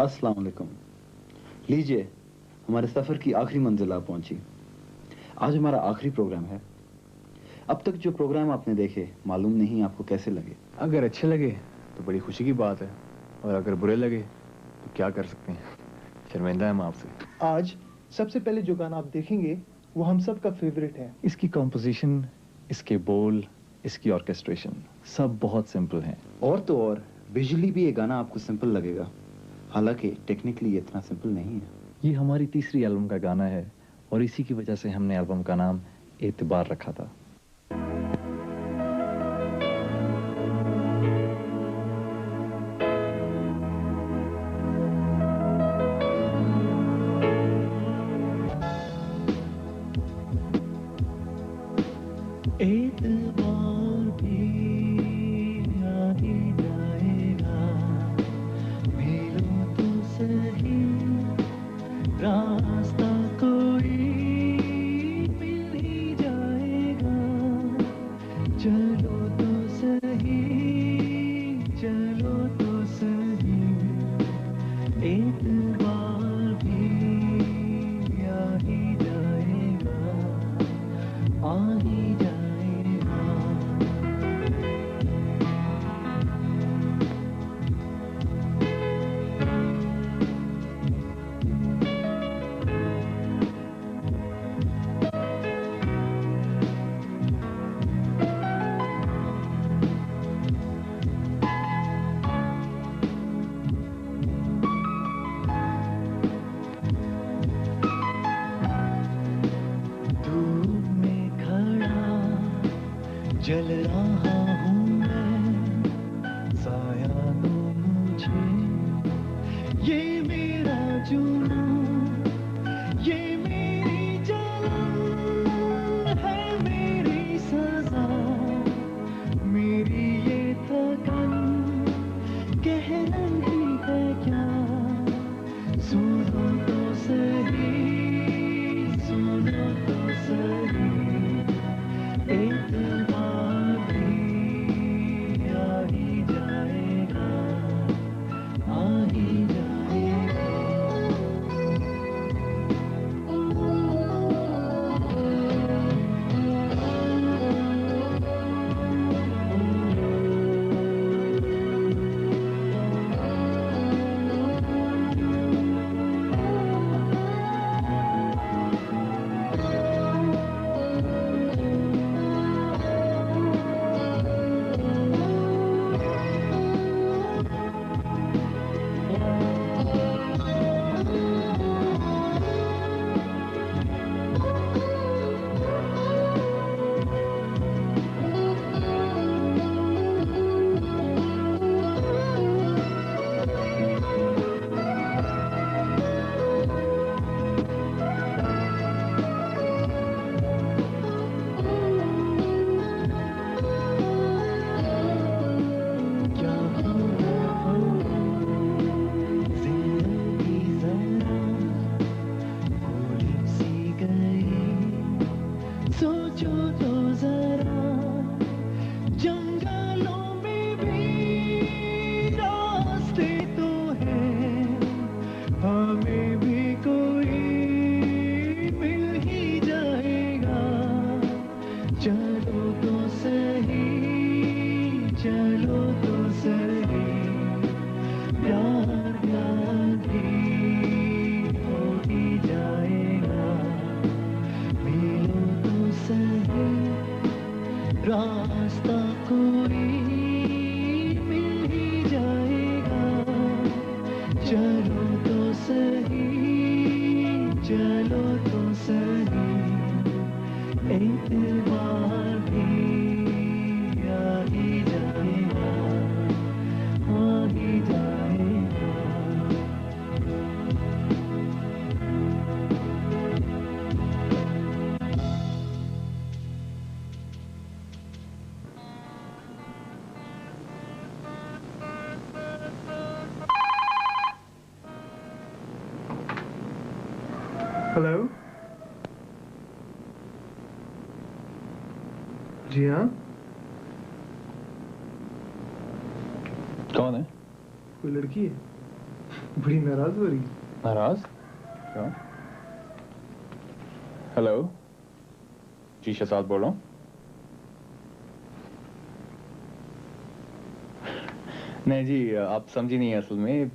अस्सलाम वालेकुम। लीजिए, हमारे सफर की आखिरी मंजिल आप पहुंची। आज हमारा आखिरी प्रोग्राम है। अब तक जो प्रोग्राम आपने देखे, मालूम नहीं आपको कैसे लगे। अगर अच्छे लगे तो बड़ी खुशी की बात है, और अगर बुरे लगे तो क्या कर सकते हैं, शर्मिंदा है हम आपसे। आज सबसे पहले जो गाना आप देखेंगे वो हम सब का फेवरेट है। इसकी कॉम्पोजिशन, इसके बोल, इसकी ऑर्केस्ट्रेशन सब बहुत सिंपल हैं। और तो और विजुअली भी ये गाना आपको सिंपल लगेगा, हालांकि टेक्निकली ये इतना सिंपल नहीं है। ये हमारी तीसरी एल्बम का गाना है और इसी की वजह से हमने एल्बम का नाम एतबार रखा था। जल रहा हूँ मैं, साया दो मुझे, ये मेरा जुनून, ये मेरी जान है, मेरी सजा, मेरी ये थकन कह रही है क्या। सुनो तो सही, सुनो तो सही, एतबार चलो तो सही एक बार भी आ ही जाएगा, आ ही जाएगा। हेलो। जी हाँ, कौन है? कोई लड़की है, बड़ी नाराज हो रही है। नाराज? क्यों? हेलो, जी शहजाद बोल रहा हूँ। नहीं जी, आप समझी नहीं। असल में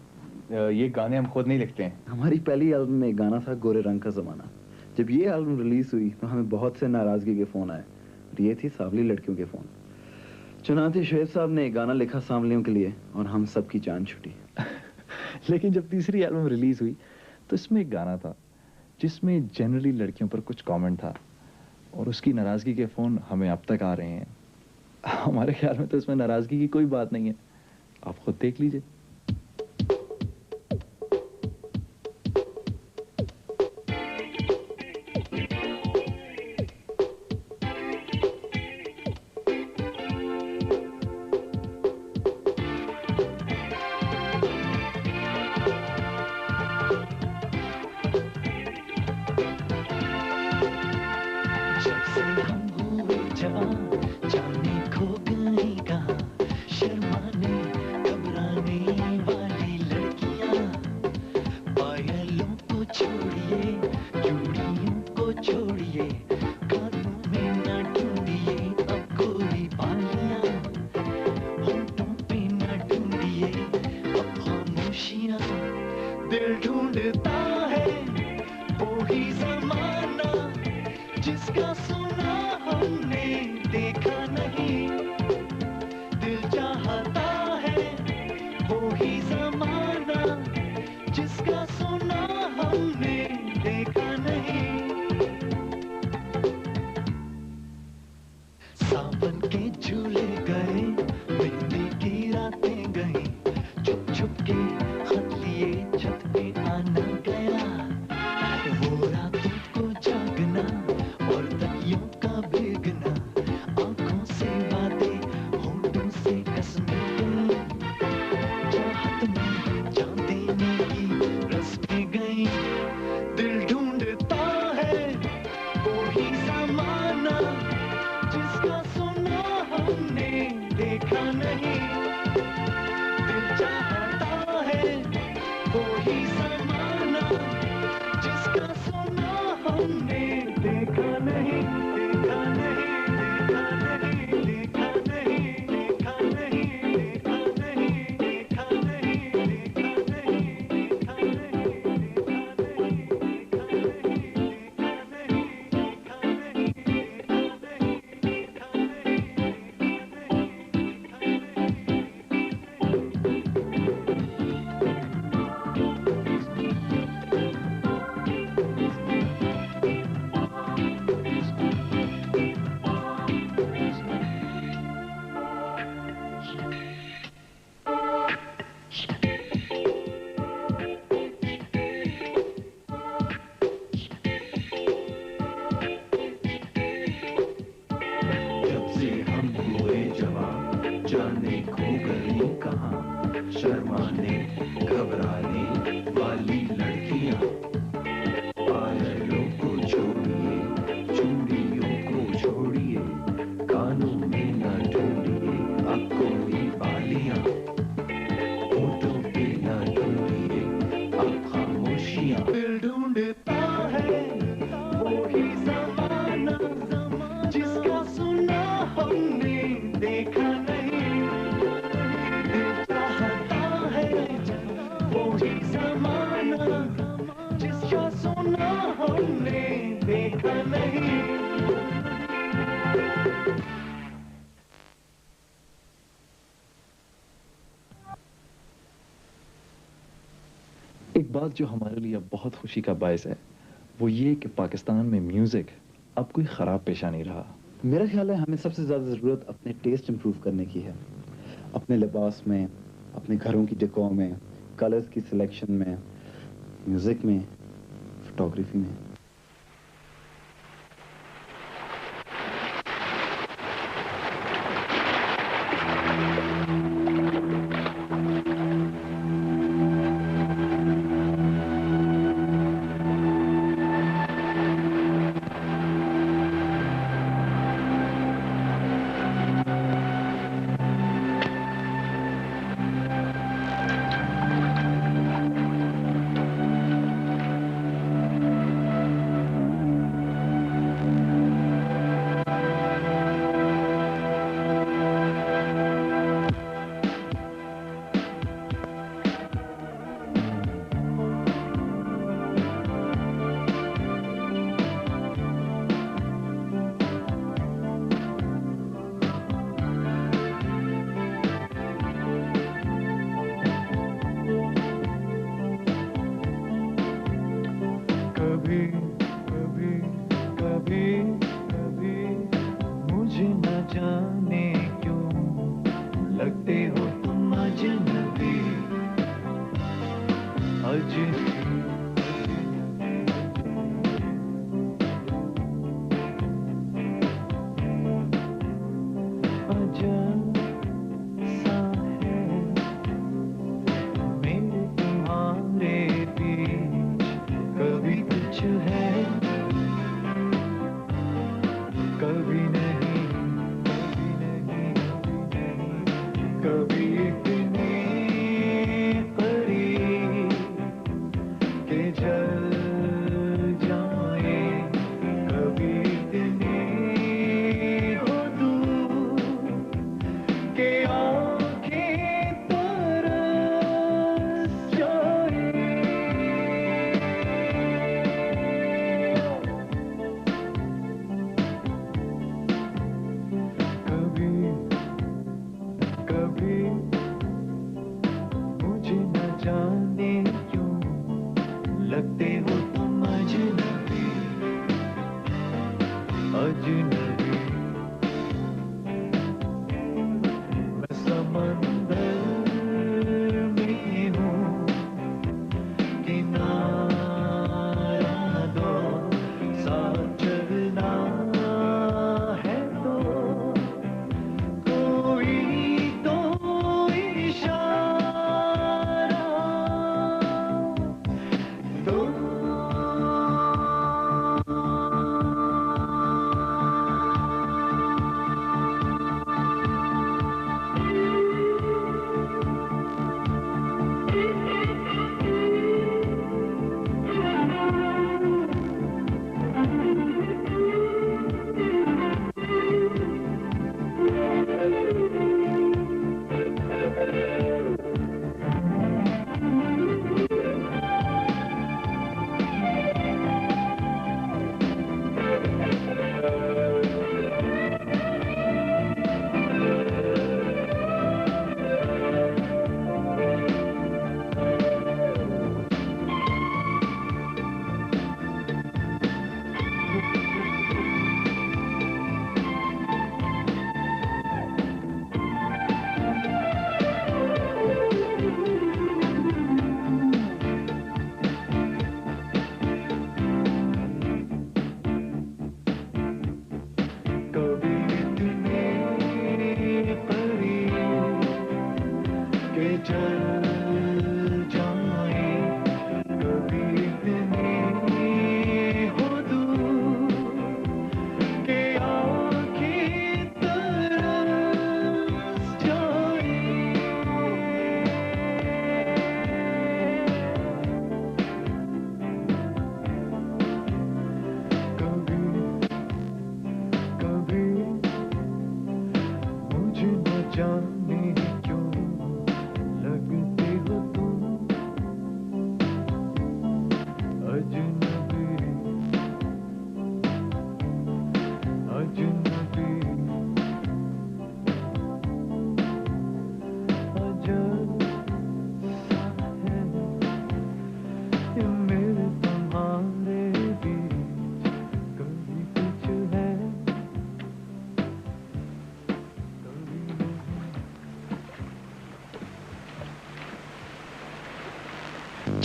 ये गाने हम खुद नहीं लिखते हैं। हमारी पहली एल्बम में एक गाना था गोरे रंग का जमाना। जब ये एल्बम रिलीज हुई तो हमें बहुत से नाराजगी के फोन आए और ये थी सांवली लड़कियों के फोन। चुनांचे शुएब साहब ने एक गाना लिखा सांवलियों के लिए और हम सब की जान छुटी। लेकिन जब तीसरी एल्बम रिलीज हुई तो इसमें एक गाना था जिसमें जनरली लड़कियों पर कुछ कमेंट था और उसकी नाराजगी के फोन हमें अब तक आ रहे हैं। हमारे ख्याल में तो इसमें नाराजगी की कोई बात नहीं है, आप खुद देख लीजिए। जब से हम हुए जवान, जाने खो गई कहाँ, शर्माने घबराने वाली लड़कियाँ। पायलों को छोड़िए, चूड़ियों को छोड़िए, कानों में न ढूंढिए अब कोई बालियाँ, होंठों पे न ढूंढिए अब खामोशियाँ। दिल ढूंढता है वो ही ज़माना जिसका सुना हमने देखा नहीं। दिल चाहता है वो ही ज़माना जिसका सुना हमने देखा नहीं। सावन के झूले गए, मेहंदी की रातें गई, छुप छुप के खत लिए छत पे आना गया। वो रातों को जागना और तकियों का भीगना, आंखों से बातें होठों से कसमें, चाहत में जान देने की रस्में गई। दिल ढूंढता है वो ही ज़माना जिसका सुना हमने देखा नहीं। दिल चाहता है वो ही ज़माना जिसका सुना हमने देखा नहीं, देखा नहीं, देखा नहीं, देखा नहीं, देखा नहीं, देखा नहीं, देखा नहीं, देखा नहीं, देखा नहीं, देखा नहीं, देखा जब से हम हुए जवान, जाने खो गई कहाँ, शर्माने घबराने वाली लड़कियाँ। पायलों को छोड़िए, चूड़ियों को छोड़िए, कानों में न ढूंढिए अब कोई बालियाँ, होठों पे न ढूंढिए अब खामोशियाँ। दिल ढूंढता है वो ही ज़माना जिसका सुना हमने देखा नहीं। दिल चाहता है वो ही ज़माना जिसका सुना हमने देखा नहीं। एक बात जो हमारे लिए बहुत खुशी का बायस है वो ये कि पाकिस्तान में म्यूज़िक अब कोई ख़राब पेशा नहीं रहा। मेरा ख्याल है हमें सबसे ज़्यादा ज़रूरत अपने टेस्ट इम्प्रूव करने की है, अपने लिबास में, अपने घरों की डेकोर में, कलर्स की सिलेक्शन में, म्यूज़िक में, फोटोग्राफी में।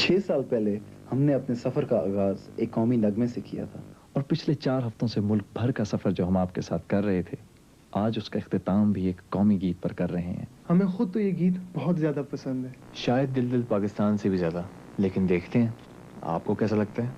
6 साल पहले हमने अपने सफर का आगाज एक कौमी नगमे से किया था। और पिछले 4 हफ्तों से मुल्क भर का सफर जो हम आपके साथ कर रहे थे, आज उसका इख्तिताम भी एक कौमी गीत पर कर रहे हैं। हमें खुद तो ये गीत बहुत ज्यादा पसंद है। शायद दिल दिल पाकिस्तान से भी ज्यादा, लेकिन देखते हैं आपको कैसा लगता है।